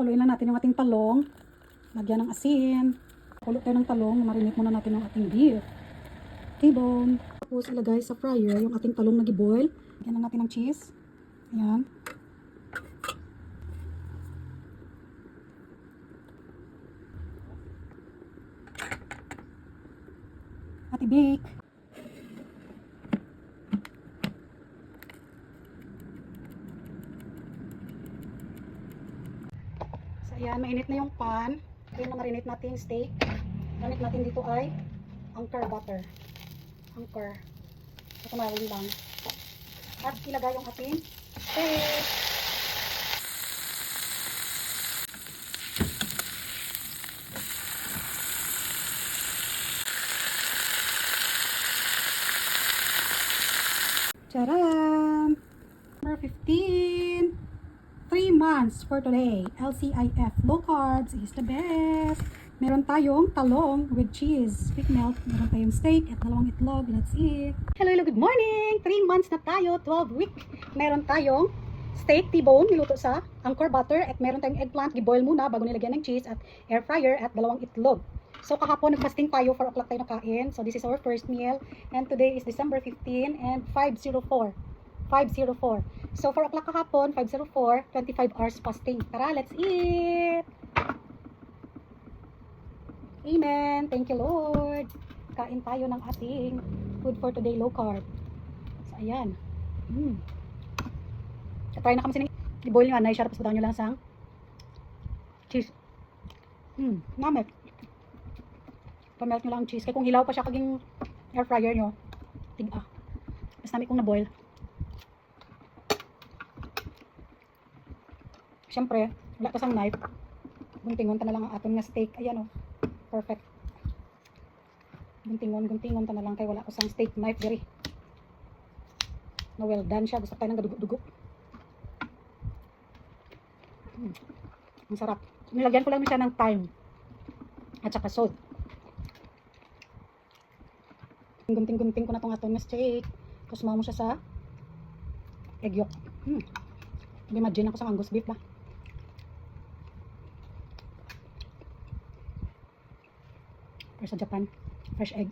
Pakuluin lang natin yung ating talong. Lagyan ng asin. Pakulo tayo ng talong. Marinate muna natin yung ating beef. T-bone. Tapos ilagay sa fryer yung ating talong na giboil. Lagyan lang natin ng cheese. Ayan. At i-bake. So ayan, mainit na yung pan. Ito yung marinate natin yung steak. Gamit natin dito ay Anchor butter. Anchor. Ito marin lang. At ilagay yung ating steak. Charan! Number 15. 3 months for today. LCIF. Low carbs is the best. Meron tayong talong with cheese, big milk. Meron tayong steak at dalawang itlog. Let's eat. Hello, good morning! 3 months na tayo, 12 week. Meron tayong steak T-bone, niluto sa Anchor butter. At meron tayong eggplant, giboil muna bago nilagyan ng cheese at air fryer at dalawang itlog. So kahapon nag-fasting tayo, 4 o'clock tayo nakain. So this is our first meal. And today is December 15 and 5:04. So 4 o'clock kahapon, 5:04, 25 hours fasting. Tara, let's eat! Amen. Thank you, Lord. Kain tayo ng ating food for today, low carb. So, ayan. Try na kami sining i-boil nyo, anay siya, tapos pataw nyo lang sang cheese. Namit. Pamelt nyo lang ang cheese. Kaya kung hilaw pa siya kaging air fryer nyo, tiga. Mas namin kong na-boil. Siyempre, wala ka sang knife. Guntingon ta na lang ang aton nga steak. Ayan o. Perfect. Guntingon ta na lang kay wala ko sang steak knife diri. Na well done siya. Gusto tayo ng gadugo-dugo. Ang sarap. Nilagyan ko lang siya ng thyme at saka salt. Gunting-gunting ko na tong aton nga steak. Tapos mo siya sa egg yolk. Imagine ako sa Angus beef ba. Or sa Japan, fresh egg.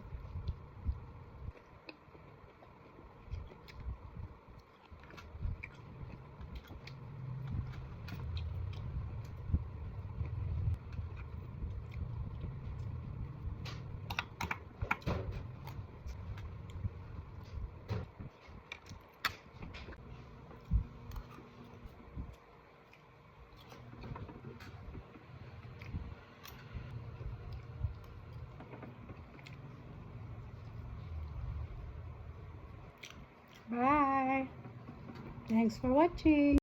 Bye. Thanks for watching.